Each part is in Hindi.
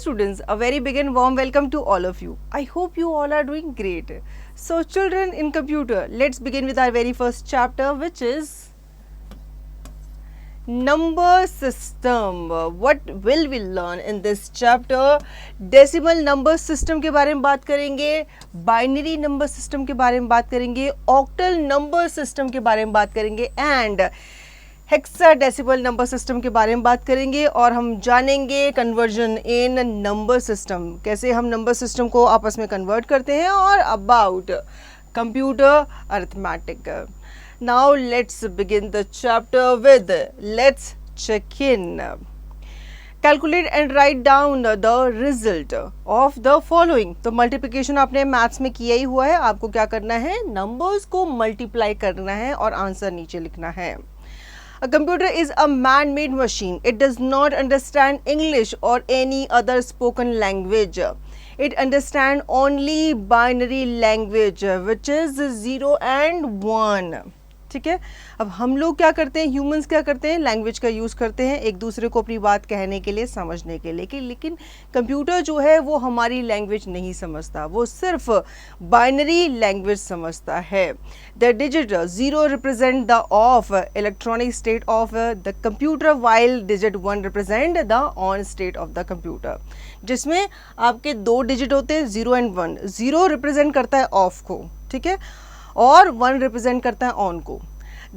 students, a very big and warm welcome to all of you. I hope you all are doing great. So children in computer, let's begin with our very first chapter, which is number system. What will we learn in this chapter? Decimal number system के बारे में बात करेंगे, binary number system के बारे में बात करेंगे, octal number system के बारे में बात करेंगे and हेक्साडेसिमल नंबर सिस्टम के बारे में बात करेंगे और हम जानेंगे कन्वर्जन इन नंबर सिस्टम, कैसे हम नंबर सिस्टम को आपस में कन्वर्ट करते हैं और about computer arithmetic. Now let's begin the chapter with let's check in. Calculate and write down the result of the following. तो मल्टीप्लिकेशन आपने मैथ्स में किया ही हुआ है, आपको क्या करना है, नंबर्स को मल्टीप्लाई करना है और आंसर नीचे लिखना है. A computer is a man-made machine. It does not understand English or any other spoken language. It understands only binary language, which is 0 and 1. ठीक है. अब हम लोग क्या करते हैं, ह्यूमंस क्या करते हैं, लैंग्वेज का यूज़ करते हैं एक दूसरे को अपनी बात कहने के लिए, समझने के लिए, लेकिन कंप्यूटर जो है वो हमारी लैंग्वेज नहीं समझता, वो सिर्फ बाइनरी लैंग्वेज समझता है. The digit 0 represent the of electronic state of the computer while digit 1 represent the on state of the computer. जिसमें आपके दो डिजिट होते हैं 0 एंड 1. 0 रिप्रेजेंट करता है ऑफ को, ठीक है, और 1 रिप्रेजेंट करता है ऑन को.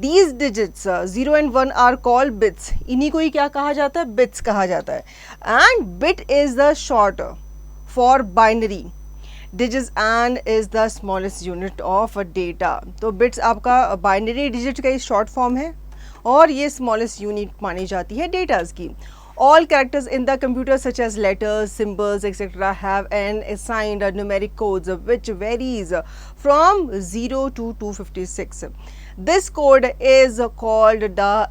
These digits 0 and 1 are called bits. इन्हीं को ही क्या कहा जाता है, bits कहा जाता है. And bit is the short for binary digits and is the smallest unit of data. तो bits आपका binary digit का ही short form है और ये smallest unit मानी जाती है डेटास की. All characters in the computer such as letters, symbols, etc. have an assigned numeric codes which varies from 0 to 256. This code is called the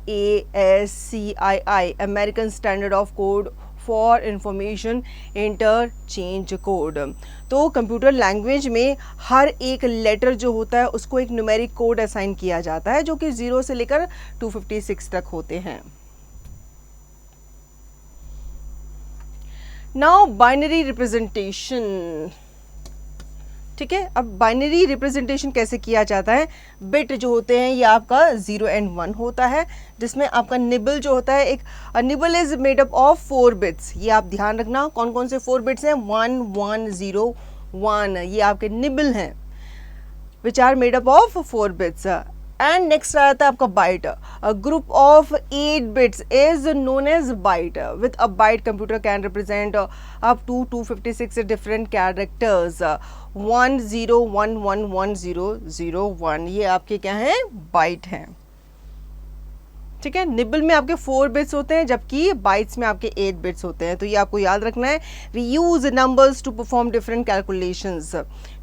ASCII, American Standard of Code for Information Interchange Code. तो कंप्यूटर लैंग्वेज में हर एक लेटर जो होता है उसको एक न्यूमेरिक कोड असाइन किया जाता है जो कि 0 से लेकर 256 तक होते हैं. Now binary representation. ठीक है, अब बाइनरी रिप्रेजेंटेशन कैसे किया जाता है. बिट जो होते हैं ये आपका 0 एंड 1 होता है, जिसमें आपका निबल जो होता है, एक nibble is made up of 4 bits. ये आप ध्यान रखना कौन कौन से 4 बिट्स हैं, 1 1 0 1, ये आपके निबल हैं which are made up of 4 bits. And next आ जाता है आपका byte. A group of 8 bits is known as byte. With a byte computer can represent up to 256 different characters. 1 0 1 1 1 0 0 1, ये आपके क्या हैं, बाइट हैं. ठीक है, निबल में आपके 4 बिट्स होते हैं जबकि बाइट्स में आपके 8 बिट्स होते हैं. तो ये आपको याद रखना है. We use numbers to perform different calculations.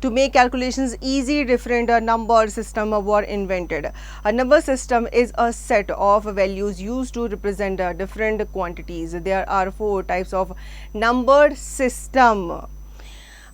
To make calculations easy different number system were invented. A number system is a set of values use to represent different quantities. There are 4 types of number system.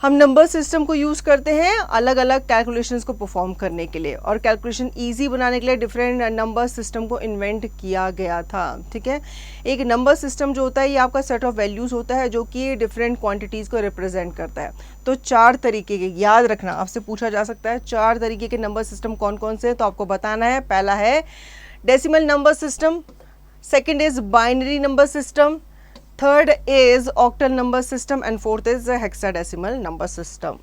हम नंबर सिस्टम को यूज़ करते हैं अलग अलग कैलकुलेशंस को परफॉर्म करने के लिए, और कैलकुलेशन इजी बनाने के लिए डिफरेंट नंबर सिस्टम को इन्वेंट किया गया था. ठीक है, एक नंबर सिस्टम जो होता है ये आपका सेट ऑफ वैल्यूज़ होता है जो कि डिफरेंट क्वांटिटीज़ को रिप्रेजेंट करता है. तो 4 तरीके के, याद रखना, आपसे पूछा जा सकता है 4 तरीके के नंबर सिस्टम कौन कौन से हैं, तो आपको बताना है. पहला है decimal number system, second is binary number system, third is octal number system, and fourth is the hexadecimal number system.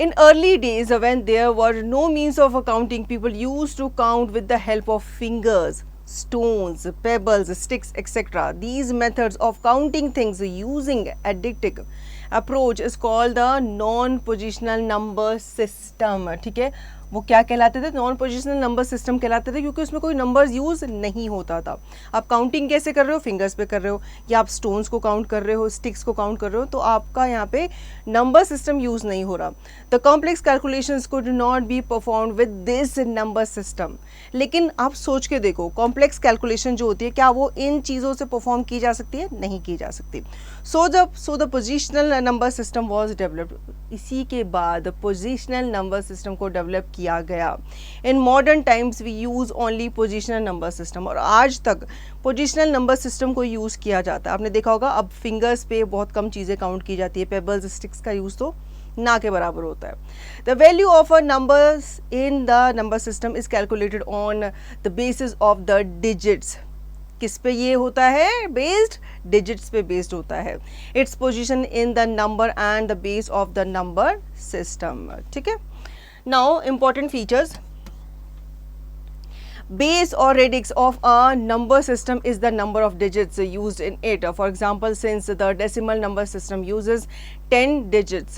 In early days when there were no means of accounting, people used to count with the help of fingers, stones, pebbles, sticks, etc. These methods of counting things using additive approach is called the non-positional number system. ठीक है, वो क्या कहलाते थे, नॉन पोजिशनल नंबर सिस्टम कहलाते थे, क्योंकि उसमें कोई नंबर्स यूज़ नहीं होता था. आप काउंटिंग कैसे कर रहे हो, फिंगर्स पे कर रहे हो, या आप स्टोन्स को काउंट कर रहे हो, स्टिक्स को काउंट कर रहे हो, तो आपका यहाँ पे नंबर सिस्टम यूज़ नहीं हो रहा. The complex calculations could not be performed with this number system. लेकिन आप सोच के देखो, कॉम्प्लेक्स कैलकुलेशन जो होती है क्या वो इन चीज़ों से परफॉर्म की जा सकती है, नहीं की जा सकती. So the positional number system was developed. इसी के बाद पोजिशनल नंबर सिस्टम को डेवलप किया गया। In modern times we use only positional number system, और आज तक पोजिशनल नंबर सिस्टम को यूज़ किया जाता है। आपने देखा होगा अब फिंगर्स पे बहुत कम चीज़ें काउंट की जाती है, पेबल्स स्टिक्स का यूज़ तो ना के बराबर होता है। The value of a numbers in the number system is calculated on the basis of the digits. किस पे ये होता है बेस्ड? डिजिट्स पे बेस्ड होता है। Its position in the number and the base of the number system. ठीक है, now important features. Base or radix of a number system is the number of digits used in it. For example, since the decimal number system uses 10 digits,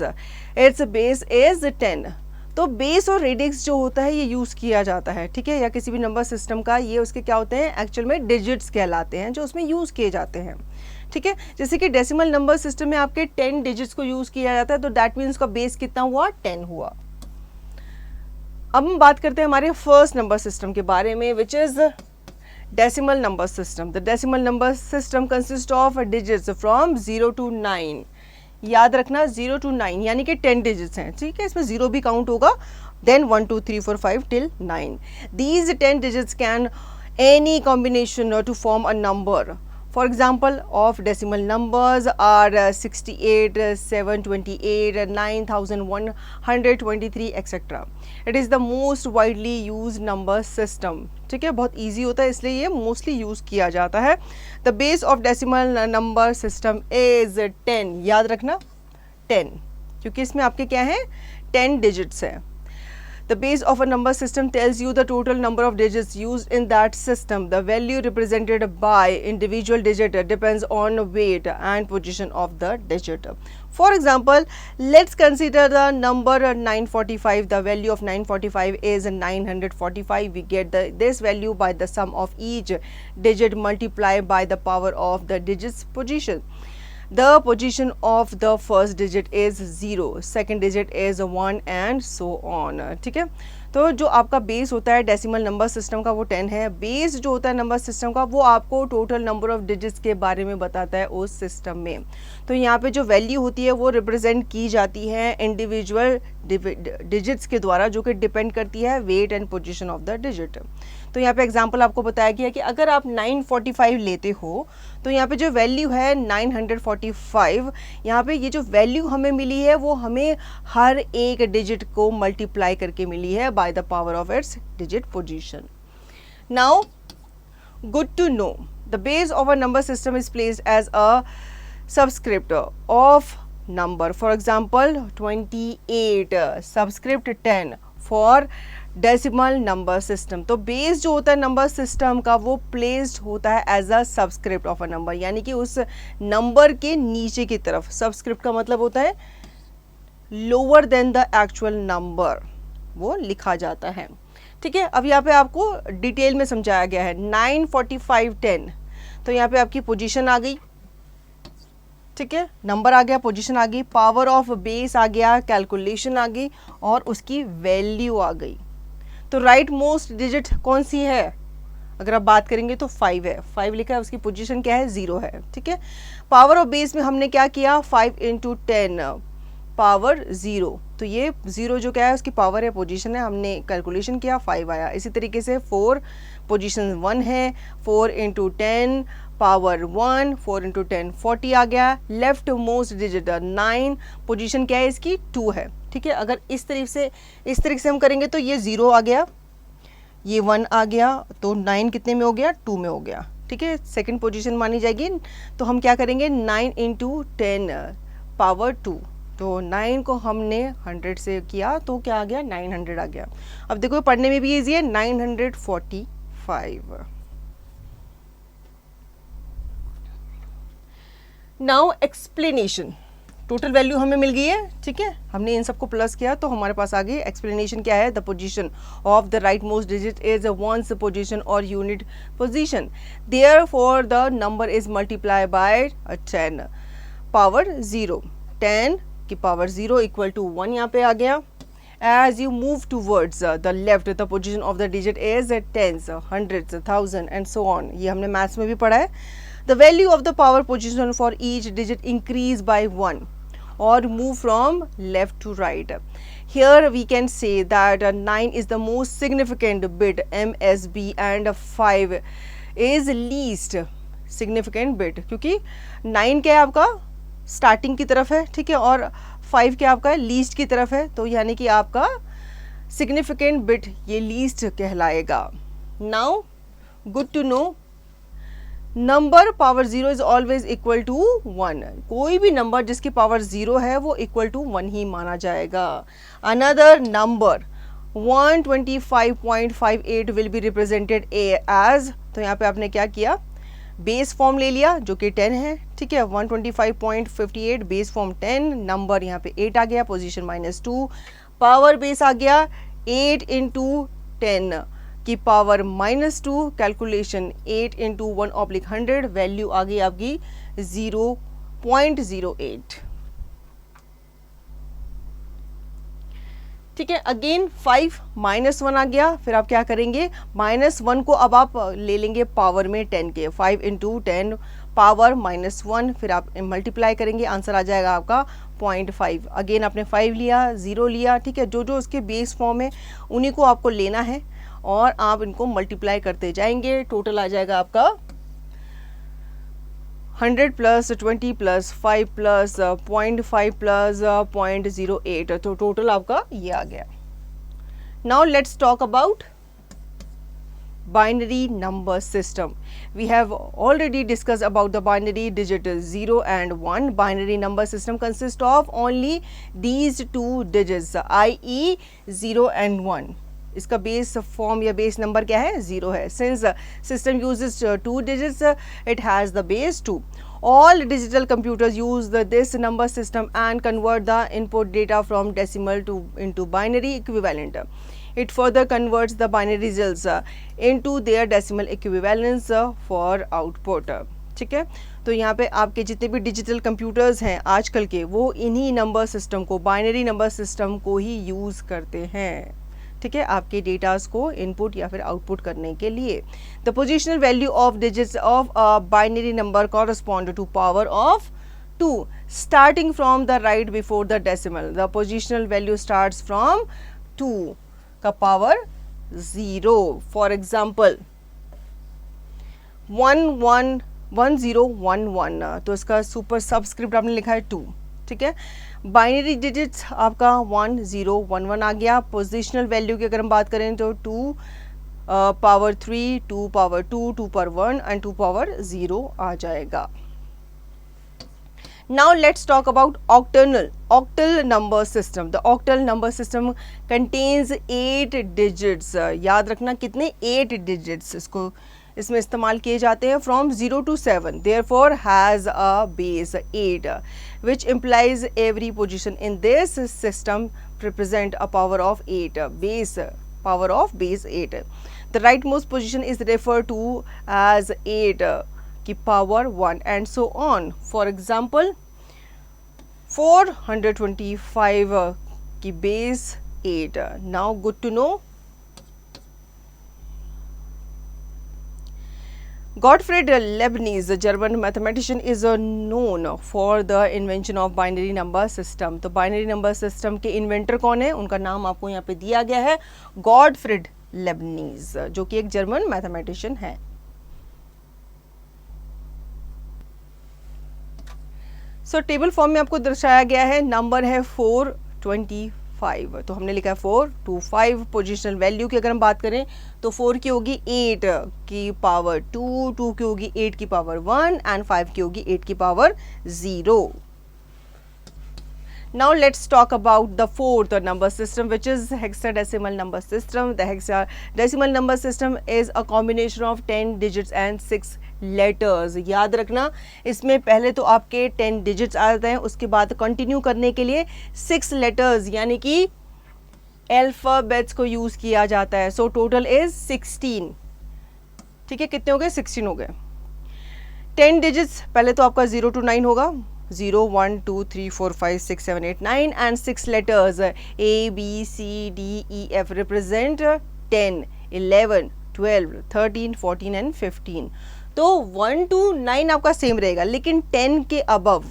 its base is 10. तो बेस और रेडिक्स जो होता है ये यूज़ किया जाता है, ठीक है, या किसी भी नंबर सिस्टम का, ये उसके क्या होते हैं? एक्चुअल में डिजिट्स कहलाते हैं जो उसमें यूज़ किए जाते हैं। ठीक है, जैसे कि डेसिमल नंबर सिस्टम में आपके 10 डिजिट्स को यूज़ किया जाता है, तो दैट मीन्स का बेस कितना हुआ? 10 हुआ। अब हम बात करते हैं हमारे फर्स्ट नंबर सिस्टम के बारे में, which is decimal number system. The decimal number system consist of digits from 0 to 9। याद रखना 0 to 9 यानी कि 10 डिजिट्स हैं, ठीक है, इसमें 0 भी काउंट होगा, then 1 2 3 4 5 till 9। These 10 digits can any combination to form a number. For example of decimal numbers are 68, 728, 9123 etc. It is the most widely used number system. ठीक है, बहुत easy होता है इसलिए ये mostly use किया जाता है। The base of decimal number system is 10. याद रखना 10, क्योंकि इसमें आपके क्या है? 10 digits है। The base of a number system tells you the total number of digits used in that system. The value represented by individual digit depends on weight and position of the digit. For example, let's consider the number 945. The value of 945 is 945. We get this value by the sum of each digit multiplied by the power of the digit's position. The position of the first digit is 0, second digit is 1 and so on. ठीक है, तो जो आपका बेस होता है डेसिमल नंबर सिस्टम का वो 10 है। बेस जो होता है नंबर सिस्टम का वो आपको टोटल नंबर ऑफ डिजिट्स के बारे में बताता है उस सिस्टम में। तो यहाँ पे जो वैल्यू होती है वो रिप्रेजेंट की जाती है इंडिविजुअल डिजिट्स के द्वारा, जो कि डिपेंड करती है weight and position of the digit. तो यहाँ पे एग्जांपल आपको बताया गया कि अगर आप 945 लेते हो तो यहाँ पे जो वैल्यू है 945, यहाँ पे ये जो वैल्यू हमें मिली है वो हमें हर एक डिजिट को मल्टीप्लाई करके मिली है by the power of its digit position. Now good to know, the base of a number system is placed as a subscript of number. For example, 28 subscript 10 for decimal number system. तो बेस जो होता है नंबर सिस्टम का वो प्लेस्ड होता है as a subscript of a number, यानी कि उस नंबर के नीचे की तरफ। सबस्क्रिप्ट का मतलब होता है lower than the actual number, वो लिखा जाता है। ठीक है, अब यहाँ पे आपको डिटेल में समझाया गया है। 945 10, तो यहाँ पे आपकी पोजीशन आ गई, ठीक है, नंबर आ गया, पोजीशन आ गई, पावर ऑफ बेस आ गया, कैलकुलेशन आ गई और उसकी वैल्यू आ गई। तो राइट मोस्ट डिजिट कौन सी है? अगर आप बात करेंगे तो 5 है, 5 लिखा है, उसकी पोजीशन क्या है? 0 है। ठीक है, पावर ऑफ बेस में हमने क्या किया? 5 × 10 पावर 0, तो ये 0 जो क्या है उसकी पावर है, पोजीशन है, हमने कैलकुलेशन किया, 5 आया। इसी तरीके से 4 पोजीशन 1 है, 4 × 10 पावर 1, 4 × 10 40 आ गया। लेफ्ट मोस्ट डिजिट 9, पोजीशन क्या है इसकी? 2 है। ठीक है, अगर इस तरीके से हम करेंगे तो ये 0 आ गया, ये 1 आ गया, तो 9 कितने में हो गया? 2 में हो गया। ठीक है, सेकंड पोजीशन मानी जाएगी। तो हम क्या करेंगे? 9 × 10 पावर 2, तो 9 को हमने 100 से किया तो क्या आ गया? 900 आ गया। अब देखो पढ़ने में भी ईजी है, 945। नाउ एक्सप्लेनेशन, टोटल वैल्यू हमें मिल गई है, ठीक है, हमने इन सबको प्लस किया तो हमारे पास आ गई एक्सप्लेनेशन। क्या है? The position of the right most digit is ones position और unit position, therefore the number is multiply by 10 power 0, 10 की पावर 0 इक्वल टू 1 यहाँ पे आ गया। As you move towards the left, the position of the digit is tens, hundreds, thousand and so on. ये हमने मैथ्स में भी पढ़ा है। The value of the power position for each digit increase by 1 or move from left to right. Here we can say that 9 is the most significant bit MSB and 5 is least significant bit, क्योंकि 9 क्या है आपका स्टार्टिंग की तरफ है, ठीक है, और 5 क्या आपका लीस्ट की तरफ है, तो यानी कि आपका सिग्निफिकेंट बिट ये लीस्ट कहलाएगा. Now good to know, number power 0 is always equal to 1. कोई भी नंबर जिसकी पावर 0 है वो इक्वल टू 1 ही माना जाएगा. Another number 125.58 will be represented as, तो यहाँ पे आपने क्या किया, बेस फॉर्म ले लिया जो कि 10 है, ठीक है. 125.58 बेस फॉर्म 10, नंबर यहाँ पे 8 आ गया, पोजीशन -2, पावर बेस आ गया 8 इंटू 10 की पावर -2, कैलकुलेशन 8 इंटू 1/100, वैल्यू आ गई आपकी 0.08. ठीक है. अगेन 5 -1 आ गया, फिर आप क्या करेंगे, -1 को अब आप ले लेंगे पावर में 10 के, 5 इंटू 10 पावर -1, फिर आप मल्टीप्लाई करेंगे, आंसर आ जाएगा आपका 0.5. अगेन आपने 5 लिया, 0 लिया, ठीक है, जो जो उसके बेस फॉर्म है उन्हीं को आपको लेना है और आप इनको मल्टीप्लाई करते जाएंगे. टोटल आ जाएगा आपका 100 प्लस 20 प्लस 5 प्लस 0.5 प्लस 0.08, तो टोटल आपका ये आ गया. Now let's talk about binary number system. We have already discussed about the binary digit 0 and 1. Binary number system consists of only these two digits, i.e. 0 and 1. इसका बेस फॉर्म या बेस नंबर क्या है, 0 है. Since system uses 2 digits, it has the base 2. All digital computers use this number system and convert the input data from decimal into binary equivalent. It further converts the binary results into their decimal equivalents for output. ठीक है. तो यहाँ पे आपके जितने भी डिजिटल कंप्यूटर्स हैं आजकल के, वो इन्हीं नंबर सिस्टम को, बाइनरी नंबर सिस्टम को ही यूज़ करते हैं. ठीक है, आपके डेटास को इनपुट या फिर आउटपुट करने के लिए. The positional value of digits of a binary number correspond to power of 2 starting from the right before the decimal. The positional value starts from 2 का पावर 0. फॉर एग्जाम्पल 1011, तो इसका सुपर सबस्क्रिप्ट आपने लिखा है 2. ठीक है. बाइनरी डिजिट्स आपका 1011 आ गया. पोजिशनल वैल्यू की अगर हम बात करें तो 2 power 3, 2 power 2, 2 power 1 and 2 power 0 आ जाएगा. Now let's talk about octal number system. The octal number system contains 8 digits. याद रखना कितने, 8 digits इसमें इस्तेमाल किए जाते हैं from 0 to 7. Therefore has a base 8, which implies every position in this system represent a power of 8. Power of base 8. The rightmost position is referred to as 8 की power 1 and so on. For example 425 की base 8. Now good to know. Gottfried Leibniz, the German mathematician, is known for the invention of binary number system. तो binary number system के इन्वेंटर कौन है, उनका नाम आपको यहाँ पे दिया गया है, Gottfried Leibniz, जो कि एक जर्मन मैथमेटिशियन है. सो टेबल फॉर्म में आपको दर्शाया गया है, नंबर है 425, तो हमने लिखा है 425. पोजिशनल वैल्यू की अगर हम बात करें तो 4 की होगी 8 की पावर 2, 2 की होगी 8 की पावर 1 एंड 5 की होगी 8 की power 0. Now let's talk about the fourth number system, which is hexadecimal number system. The hexadecimal number system is a combination of 10 digits and 6 letters. याद रखना, इसमें पहले तो आपके 10 digits आते हैं, उसके बाद कंटिन्यू करने के लिए 6 letters यानी कि अल्फाबेट्स को यूज किया जाता है. So total is 16. ठीक है, कितने हो गए, 16 हो गए. 10 digits पहले तो आपका 0 to 9 होगा, 0 1 2 3 4 5 6 7 8 9 and 6 letters A B C D E F represent 10 11 12 13 14 and 15. तो 1 to 9 आपका सेम रहेगा, लेकिन 10 के अबव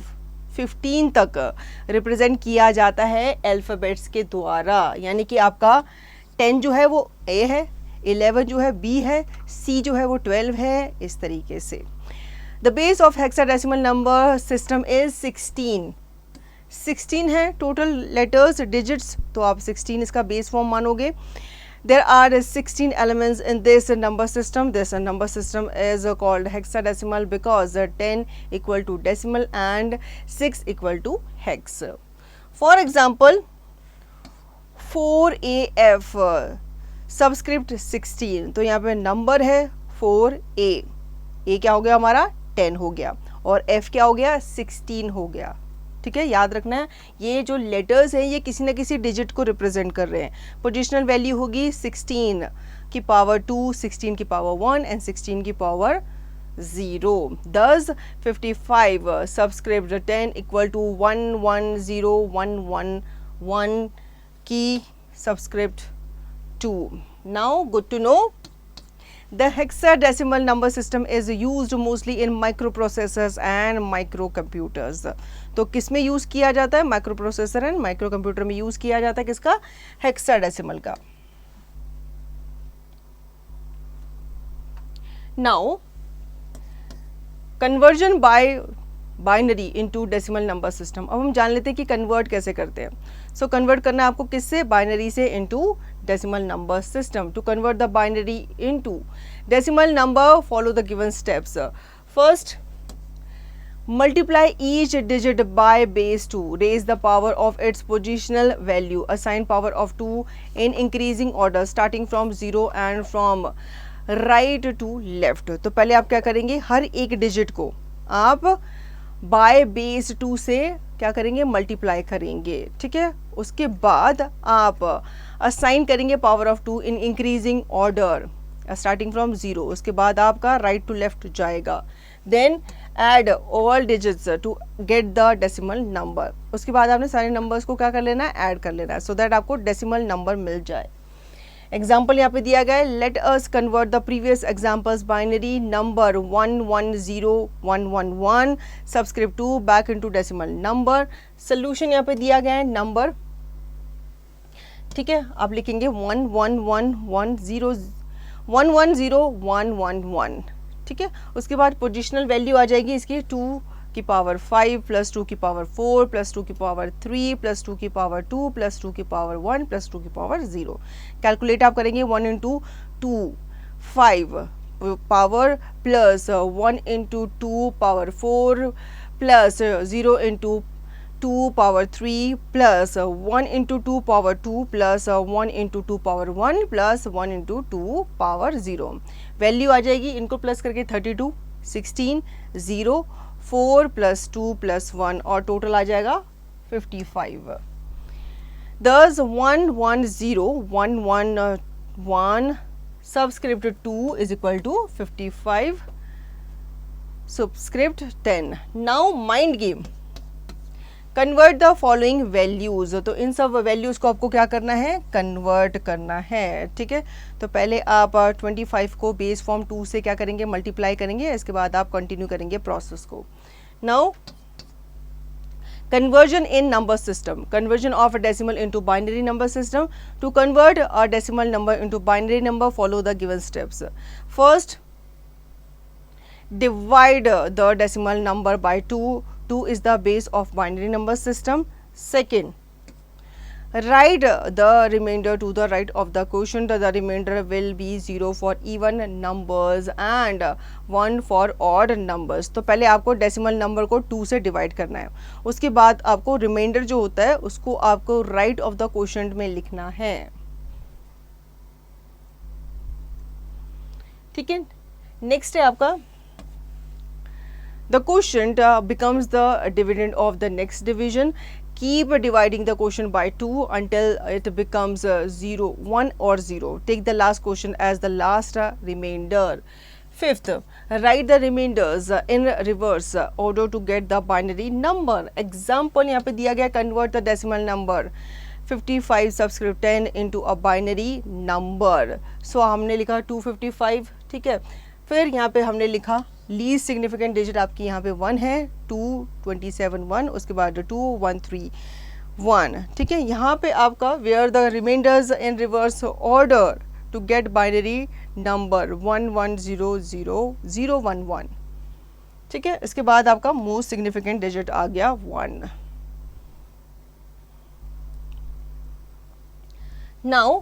15 तक रिप्रेजेंट किया जाता है अल्फ़ाबेट्स के द्वारा, यानी कि आपका 10 जो है वो A है, 11 जो है B है, C जो है वो 12 है, इस तरीके से। The base of hexadecimal number system is 16 है टोटल लेटर्स डिजिट्स, तो आप 16 इसका बेस फॉर्म मानोगे। There are 16 elements in this number system. This number system is called hexadecimal because 10 equal to decimal and 6 equal to hex. For example, 4AF subscript 16, तो यहाँ पे नंबर है 4A, A क्या हो गया हमारा 10 हो गया और F क्या हो गया 16 हो गया। ठीक है, याद रखना है ये जो लेटर्स हैं ये किसी न किसी डिजिट को रिप्रेजेंट कर रहे हैं। पोजिशनल वैल्यू होगी 16 की पावर 2, 16 की पावर 1 एंड 16 की पावर 0। 10 55 सबस्क्रिप्ट 10 इक्वल टू 110111 की subscript 2। Now good to know the hexadecimal number system is used mostly in microprocessors and microcomputers। तो किस में यूज किया जाता है? Micro processor and micro computer में यूज किया जाता है किसका? हेक्साडेसिमल का। Now conversion bye binary into decimal number system. अब हम जान लेते हैं कि कन्वर्ट कैसे करते हैं। सो कन्वर्ट करना है आपको किससे? बाइनरी से into decimal number system. To convert the binary into decimal number follow the given steps. First, multiply each digit by base 2, raise the power of its positional value, assign power of 2 in increasing order starting from 0 and from right to left। तो पहले आप क्या करेंगे? हर एक डिजिट को आप बाय बेस 2 से क्या करेंगे? मल्टीप्लाई करेंगे। ठीक है, उसके बाद आप असाइन करेंगे power of 2 in increasing order starting from 0। उसके बाद आपका राइट टू लेफ्ट जाएगा। Then add all digits to get the decimal number. उसके बाद आपने सारे नंबर्स को क्या कर लेना है? ऐड कर लेना है, सो दैट आपको डेसिमल नंबर मिल जाए। एग्जाम्पल यहाँ पे दिया गया है, let us convert the previous examples binary number 110111 subscript 2 back into decimal number. Solution यहाँ पे दिया गया है नंबर, ठीक है, आप लिखेंगे 110111 ठीक है। उसके बाद पोजिशनल वैल्यू आ जाएगी इसकी 2 की पावर 5 प्लस 2 की पावर 4 प्लस 2 की पावर 3 प्लस 2 की पावर 2 प्लस 2 की पावर 1 प्लस 2 की पावर 0। कैलकुलेट आप करेंगे 1 into 2 5 power plus 1 into 2 power 4 plus 0 into 2 power 3 plus 1 into 2 power 2 plus 1 into 2 power 1 plus 1 into 2 power 0। Value आ जाएगी, इनको प्लस करके 32 16 0 4 प्लस 2 प्लस 1 और टोटल आ जाएगा 55। Thus 110111 subscript 2 is equal to 55 subscript 10। Now mind game, convert the following values. तो इन सब वैल्यूज को आपको क्या करना है? कन्वर्ट करना है। ठीक है, तो पहले आप 25 को बेस फॉर्म 2 से क्या करेंगे? मल्टीप्लाई करेंगे। इसके बाद आप कंटिन्यू करेंगे प्रोसेस को। Now conversion in number system, conversion of a decimal into binary number system. To convert a decimal number into binary number, follow the given steps. First, divide the decimal number by 2. 2 is the base of binary number system. Second, write the remainder to the right of the quotient. The remainder will be 0 for even numbers and 1 for odd numbers. तो पहले आपको डेसिमल नंबर को 2 से डिवाइड करना है, उसके बाद आपको रिमाइंडर जो होता है उसको आपको राइट ऑफ द क्वोशंट में लिखना है। ठीक है, नेक्स्ट है आपका the quotient becomes the dividend of the next division. Keep dividing the quotient by 2 until it becomes 0 1 or 0. Take the last quotient as the last remainder. Fifth, write the remainders in reverse order to get the binary number. Example यहाँ पे दिया गया, convert the decimal number 55 subscript 10 into a binary number. So हमने लिखा 255, ठीक है। फिर यहाँ पे हमने लिखा लीस्ट सिग्निफिकेंट डिजिट आपकी यहाँ पे 1 है, 2 27 1, उसके बाद 2 1 3 1। ठीक है, यहाँ पे आपका where the remainders in reverse order to get binary number 1 1 0 0 0 1 1। ठीक है, इसके बाद आपका मोस्ट सिग्निफिकेंट डिजिट आ गया 1। Now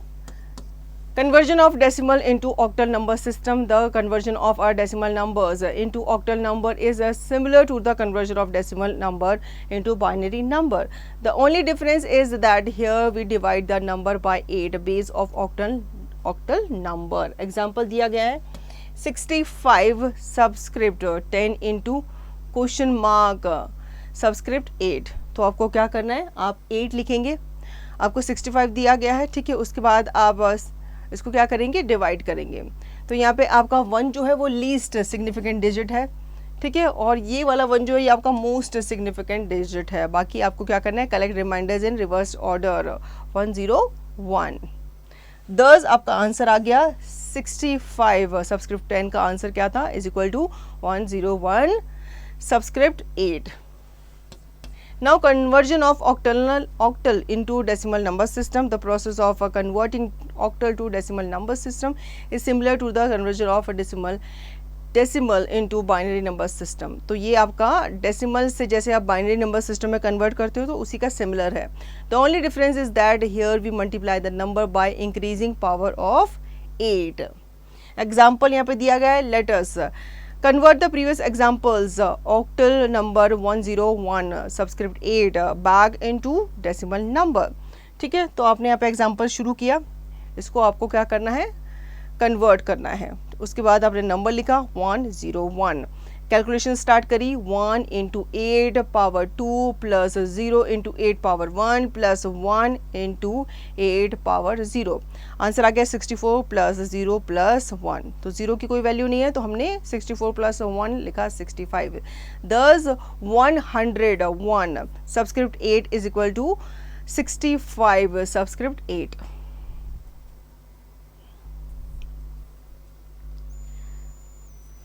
conversion of decimal into octal number system. The conversion of our decimal numbers into octal number is similar to the conversion of decimal number into binary number. The only difference is that here we divide the number by 8 base of octal number. Example दिया गया है 65 subscript 10 into question mark subscript 8। तो आपको क्या करना है, आप 8 लिखेंगे, आपको 65 दिया गया है। ठीक है, उसके बाद आप इसको क्या करेंगे, डिवाइड करेंगे। तो यहाँ पे आपका 1 जो है वो लीस्ट सिग्निफिकेंट डिजिट है। ठीक है, और ये वाला 1 जो है ये आपका मोस्ट सिग्निफिकेंट डिजिट है। बाकी आपको क्या करना है, collect reminders in reverse order 1 0 1। 10 आपका आंसर आ गया 65। सबस्क्रिप्ट 10 का आंसर क्या था, is equal to 101 subscript 8। Now conversion of octal into decimal number system. The process of converting octal to decimal number system is similar to the conversion of a decimal into binary number system. तो ये आपका decimal से जैसे आप binary number system में convert करते हो तो उसी का similar है। The only difference is that here we multiply the number by increasing power of 8. Example यहाँ पे दिया गया है, let us convert the previous examples octal number 101 subscript 8 back into decimal number। ठीक है, तो आपने यहाँ पे एग्जाम्पल शुरू किया, इसको आपको क्या करना है, कन्वर्ट करना है। उसके बाद आपने नंबर लिखा 101, कैलकुलेशन स्टार्ट करी 1 into 8 power 2 plus 0 into 8 power 1 plus 1 into 8 power 0। Answer आ गया 64 प्लस 0 प्लस 1। तो 0 की कोई वैल्यू नहीं है तो हमने 64 प्लस 1 लिखा 65। दस 101 subscript 8 is equal to 65 subscript 8।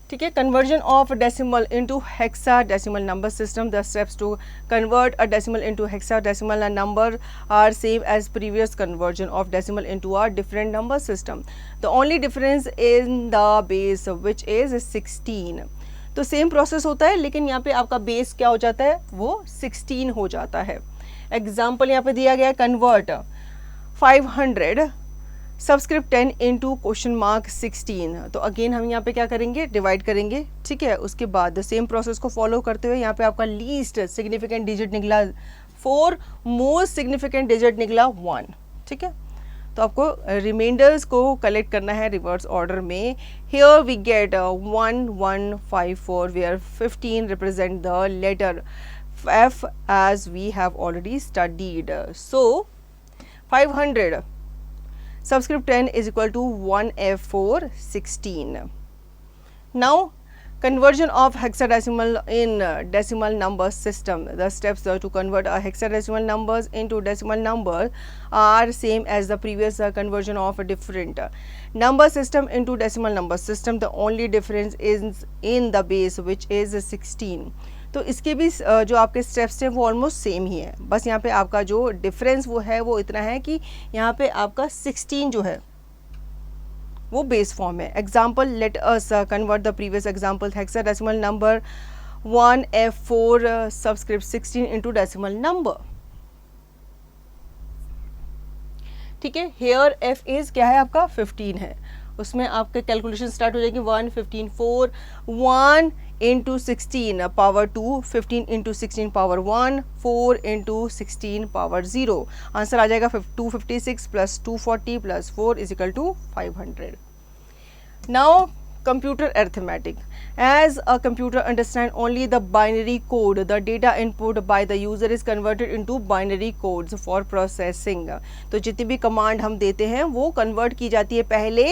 ठीक है, conversion of decimal into hexadecimal number system. The steps to convert a decimal into hexadecimal number are same as previous conversion of decimal into a different number system. The only difference in the base which is 16. तो सेम प्रोसेस होता है लेकिन यहाँ पे आपका बेस क्या हो जाता है, वो 16 हो जाता है। एग्जाम्पल यहाँ पे दिया गया है, convert 500 subscript 10 into question mark 16। तो अगेन हम यहाँ पे क्या करेंगे, डिवाइड करेंगे। ठीक है, उसके बाद सेम प्रोसेस को फॉलो करते हुए यहाँ पे आपका लीस्ट सिग्निफिकेंट डिजिट निकला 4, मोस्ट सिग्निफिकेंट डिजिट निकला 1। ठीक है, तो आपको रिमाइंडर्स को कलेक्ट करना है रिवर्स ऑर्डर में। Here we get 1154 where 15 represent the letter F as we have already studied. So 500 subscript 10 is equal to 1F4 16. Now conversion of hexadecimal in decimal number system. The steps to convert a hexadecimal numbers into decimal number are same as the previous conversion of a different number system into decimal number system. The only difference is in the base which is 16. तो इसके भी जो आपके स्टेप्स हैं वो ऑलमोस्ट सेम ही है, बस यहाँ पे आपका जो डिफरेंस वो है वो इतना है कि यहाँ पे आपका 16 जो है वो बेस फॉर्म है। Example let us convert the previous example hexadecimal number 1F4 subscript 16 into decimal number. ठीक है, हेयर F इज क्या है आपका 15 है, उसमें आपके कैलकुलेशन स्टार्ट हो जाएगी 1 15 4 1 into 16 power 2 15 into 16 power 1 4 into 16 power 0। Answer आ जाएगा 256 plus 240 plus 4 is equal to 500। Now computer arithmetic. As a computer understand only the binary code, the data input by the user is converted into binary codes for processing. तो जितनी भी कमांड हम देते हैं वो कन्वर्ट की जाती है पहले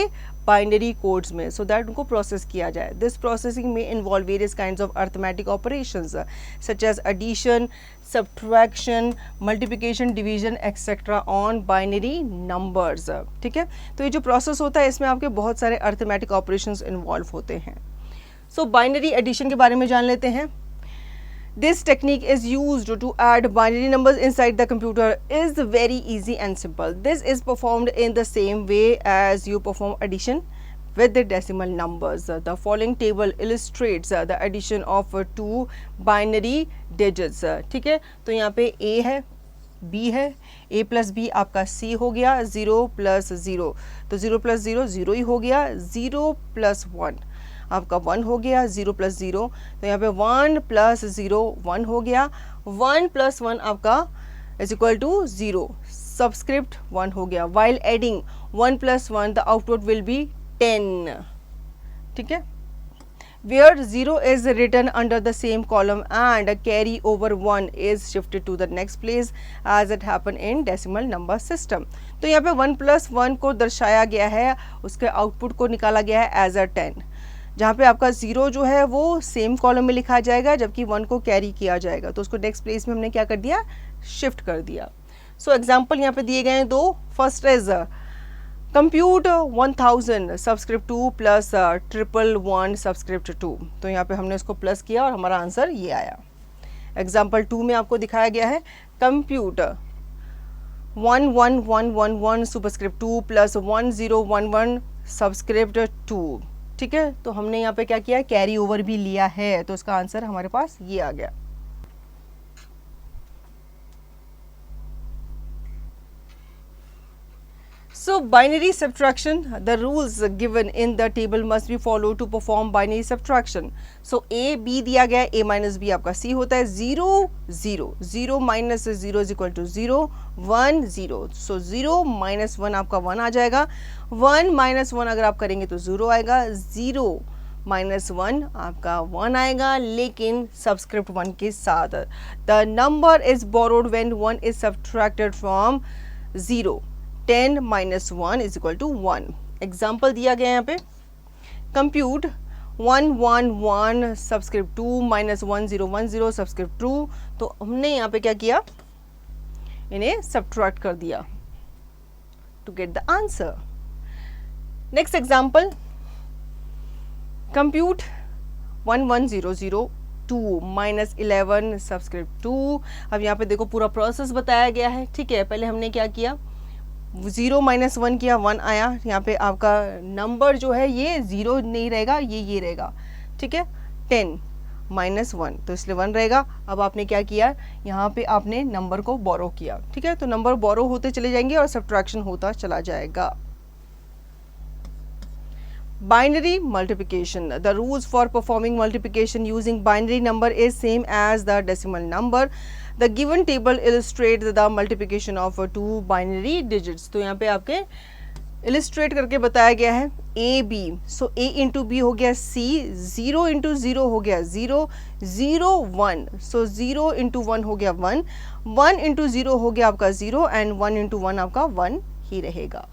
बाइनरी कोड्स में, सो दैट उनको प्रोसेस किया जाए. दिस प्रोसेसिंग में involve various kinds of arithmetic operations such as addition, subtraction, multiplication, division etcetera on binary numbers. ठीक है, तो ये जो प्रोसेस होता है इसमें आपके बहुत सारे अर्थमेटिक ऑपरेशंस इन्वॉल्व होते हैं. सो बाइनरी एडिशन के बारे में जान लेते हैं. This technique is used to add binary numbers inside the computer. Is very easy and simple. This is performed in the same way as you perform addition with the decimal numbers. The following table illustrates the addition of two binary digits. ठीक है, तो यहाँ पे A है, B है, A प्लस B आपका C हो गया, 0 प्लस 0, तो 0 प्लस 0 0 ही हो गया, 0 प्लस 1 आपका 1 हो गया, 0 प्लस 0, तो यहाँ पे 1 प्लस 0 1 हो गया, 1 प्लस 1 आपका इज इक्वल टू 0, सबस्क्रिप्ट 1 हो गया. While adding 1 plus 1 the output will be 10. ठीक है, where 0 is written under the same column and a carry over 1 is shifted to the next place as it happened in decimal number system. तो यहाँ पे 1 प्लस 1 को दर्शाया गया है, उसके आउटपुट को निकाला गया है एज अ 10, जहाँ पे आपका 0 जो है वो सेम कॉलम में लिखा जाएगा जबकि 1 को कैरी किया जाएगा, तो उसको नेक्स्ट प्लेस में हमने क्या कर दिया, शिफ्ट कर दिया. सो एग्जाम्पल यहाँ पे दिए गए हैं दो. First is compute 1000 subscript 2 plus 111 subscript 2. तो यहाँ पे हमने इसको प्लस किया और हमारा आंसर ये आया. एग्जाम्पल 2 में आपको दिखाया गया है कंप्यूट 11111 सुपरस्क्रिप्ट 2 प्लस 1011 सबस्क्रिप्ट 2. ठीक है, तो हमने यहाँ पे क्या किया, कैरी ओवर भी लिया है, तो इसका आंसर हमारे पास ये आ गया. So binary subtraction, the rules given in the table must be followed to perform binary subtraction. So A B दिया गया है, A minus B आपका C होता है, 0 0, 0 minus 0 is equal to 0, 1 0. So 0 minus 1 आपका 1 आ जाएगा, 1 minus 1 अगर आप करेंगे तो 0 आएगा, 0 minus 1 आपका 1 आएगा, लेकिन सबस्क्रिप्ट 1 के साथ. The number is borrowed when 1 is subtracted from 0. 10 minus 1 is equal to 1. Example दिया गया है यहाँ पे कंप्यूट 111 सबस्क्रिप्ट 2 माइनस 1010 सबस्क्रिप्ट 2. तो हमने यहाँ पे क्या किया, इन्हें सब्ट्रैक्ट कर दिया to get the answer. Next example compute 11002 minus 11 subscript 2. अब यहाँ पे देखो पूरा प्रोसेस बताया गया है. ठीक है, पहले हमने क्या किया, 0 माइनस 1 किया, 1 आया. यहाँ पे आपका नंबर जो है ये 0 नहीं रहेगा, ये रहेगा. ठीक है, 10 माइनस 1, तो इसलिए 1 रहेगा. अब आपने क्या किया, यहाँ पे आपने नंबर को बोरो किया. ठीक है, तो नंबर बोरो होते चले जाएंगे और सब्ट्रैक्शन होता चला जाएगा. Binary multiplication. The rules for performing multiplication using binary number is same as the decimal number. The given table illustrates the multiplication of two binary digits. तो यहाँ पे आपके illustrate करके बताया गया है A B. So A into B हो गया C, 0 into 0 हो गया 0, 0 1. So 0 into 1 हो गया 1, 1 into 0 हो गया आपका 0 and 1 into 1 आपका 1 ही रहेगा.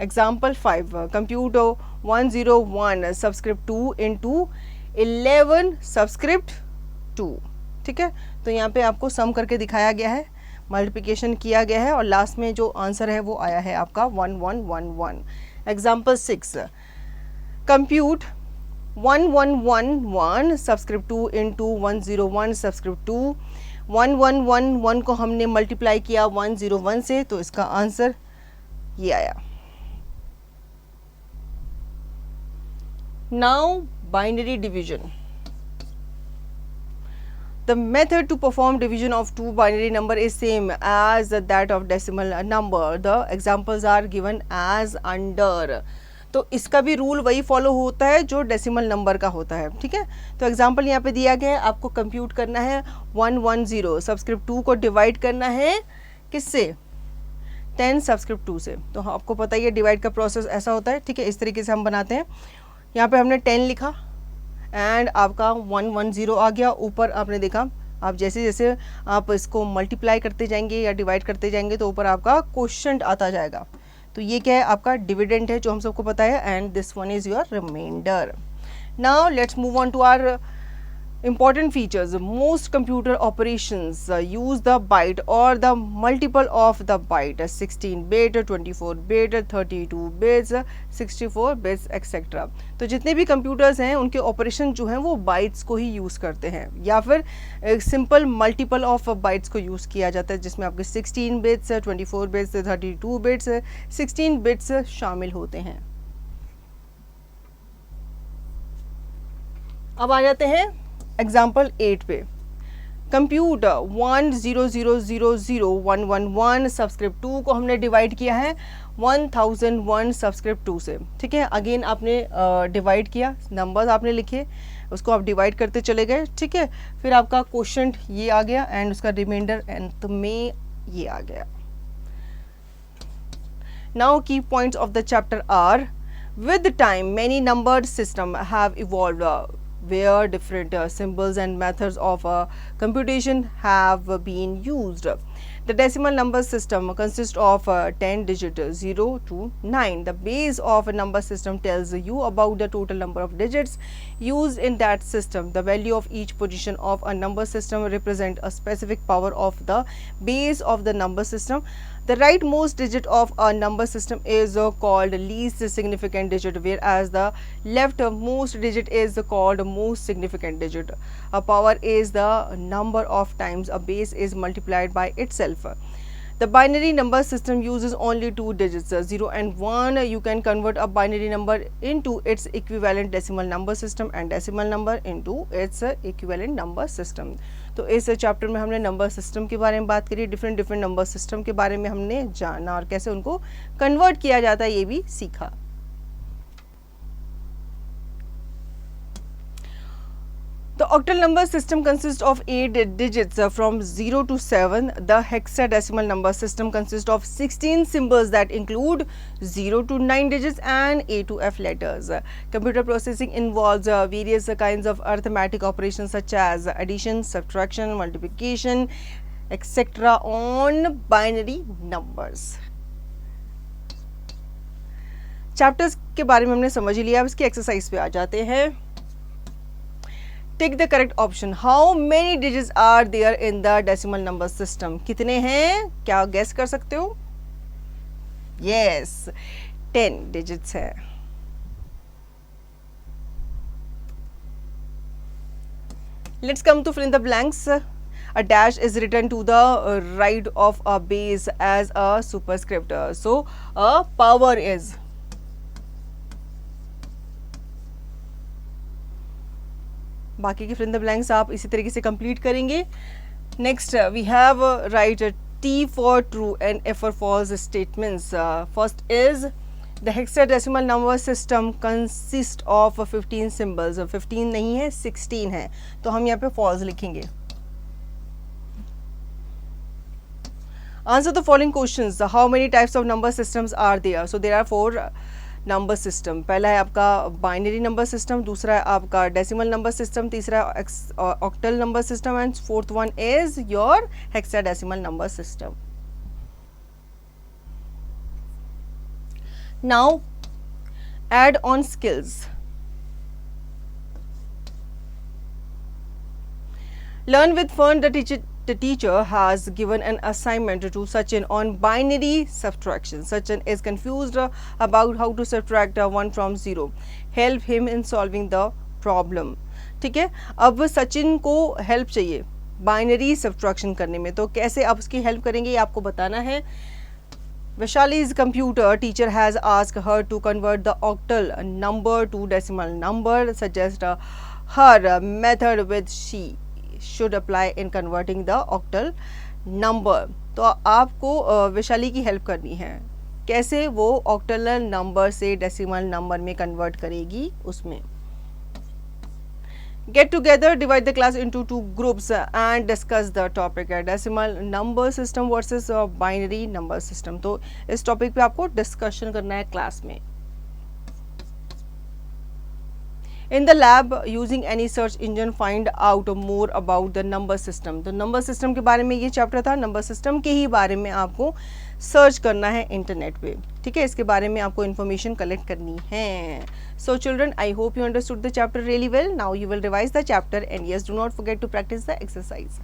Example 5. Compute 101 subscript 2 into 11 subscript 2. ठीक है, तो यहाँ पे आपको सम करके दिखाया गया है, मल्टीप्लिकेशन किया गया है और लास्ट में जो आंसर है वो आया है आपका 1111. Example 6. Compute 1111 subscript 2 into 101 subscript 2. 1111 को हमने मल्टीप्लाई किया 101 से, तो इसका आंसर ये आया. Now binary division. The method to perform division of two binary number is same as that of decimal number. The examples are given as under. तो इसका भी रूल वही फॉलो होता है जो डेसिमल नंबर का होता है. ठीक है, तो एग्जांपल यहाँ पे दिया गया है, आपको कंप्यूट करना है 110 सबस्क्रिप्ट 2 को डिवाइड करना है किससे, 10 सबस्क्रिप्ट 2 से. तो आपको पता ही है डिवाइड का प्रोसेस ऐसा होता है. ठीक है, इस तरीके से हम बनाते हैं. यहाँ पे हमने 10 लिखा एंड आपका 110 आ गया. ऊपर आपने देखा, आप जैसे जैसे आप इसको मल्टीप्लाई करते जाएंगे या डिवाइड करते जाएंगे तो ऊपर आपका क्वोशंट आता जाएगा. तो ये क्या है, आपका डिविडेंड है जो हम सबको पता है, and this one is your remainder. Now let's move on to our important features. Most computer operations use the byte or the multiple of the byte, 16 bit, 24 bit, 32 bits, 64 bits etc. तो जितने भी कंप्यूटर्स हैं उनके ऑपरेशन जो हैं वो बाइट्स को ही यूज़ करते हैं, या फिर सिंपल मल्टीपल ऑफ बाइट्स को यूज़ किया जाता है, जिसमें आपके 16 बिट्स, 24 बिट्स, 32 बिट्स, 16 बिट्स शामिल होते हैं. अब आ जाते हैं एग्जाम्पल 8 पे. कंप्यूट 100000111 सबस्क्रिप्ट 2 को हमने डिवाइड किया है 1001 सबस्क्रिप्ट 2 से. ठीक है, अगेन आपने डिवाइड किया, नंबर्स आपने लिखे, उसको आप डिवाइड करते चले गए. ठीक है, फिर आपका क्वोशंट ये आ गया एंड उसका रिमाइंडर एंड में ये आ गया. Now key points of the chapter are, with time many numbered system have evolved where different symbols and methods of computation have been used. The decimal number system consists of 10 digits 0 to 9. The base of a number system tells you about the total number of digits used in that system. The value of each position of a number system represents a specific power of the base of the number system. The rightmost digit of a number system is called least significant digit, whereas the leftmost digit is called most significant digit. A power is the number of times a base is multiplied by itself. The binary number system uses only two digits, 0 and 1. You can convert a binary number into its equivalent decimal number system and decimal number into its equivalent number system. तो इस चैप्टर में हमने नंबर सिस्टम के बारे में बात करी, डिफरेंट नंबर सिस्टम के बारे में हमने जाना और कैसे उनको कन्वर्ट किया जाता है ये भी सीखा. The octal number system consists of 8 digits from 0 to 7. The hexadecimal number system consists of 16 symbols that include 0 to 9 digits and A to F letters. Computer processing involves various kinds of arithmetic operations such as addition, subtraction, multiplication, etc. on binary numbers. Chapters के बारे में हमने समझ लिया, अब इसकी एक्सरसाइज पे आ जाते हैं. Take the correct option. How many digits are there in the decimal number system? कितने हैं, क्या guess कर सकते हो? Yes, 10 digits है. Let's come to fill in the blanks. A dash is written to the right of a base as a superscript. So a power is. बाकी के फिल इन द ब्लैंक्स आप इसी तरीके से कंप्लीट करेंगे. Next we have write T for true and F for false statements. First is the hexadecimal number system consists of 15 symbols. 15 नहीं है, 16 है, तो हम यहाँ पे false लिखेंगे. Answer the following questions. How many types of number systems are there? So there are 4 number system. पहला है आपका बाइनरी नंबर सिस्टम, दूसरा है आपका डेसिमल नंबर सिस्टम, तीसरा octal number system and fourth one is your hexadecimal number system. Now add on skills. Learn with fun. The teacher has given an assignment to Sachin on binary subtraction. Sachin is confused about how to subtract 1 from 0. Help him in solving the problem. ठीक है, अब सचिन को हेल्प चाहिए बाइनरी सब्ट्रैक्शन करने में, तो कैसे आप उसकी हेल्प करेंगे ये आपको बताना है. Vaishali's computer teacher has asked her to convert the octal number to decimal number. Suggest her method which she should apply in converting the octal number. तो आपको वैशाली की हेल्प करनी है, कैसे वो ऑक्टल नंबर से डेसिमल नंबर में कन्वर्ट करेगी उसमें. Get together, divide the class into 2 groups and discuss the topic. Decimal number system versus binary number system. तो इस टॉपिक पे आपको डिस्कशन करना है क्लास में. In the lab using any search engine find out more about the number system. तो नंबर सिस्टम के बारे में ये चैप्टर था, नंबर सिस्टम के ही बारे में आपको सर्च करना है इंटरनेट पे, ठीक है, इसके बारे में आपको इन्फॉर्मेशन कलेक्ट करनी है। So children, I hope you understood the chapter really well. Now you will revise the chapter and yes, do not forget to practise the exercise.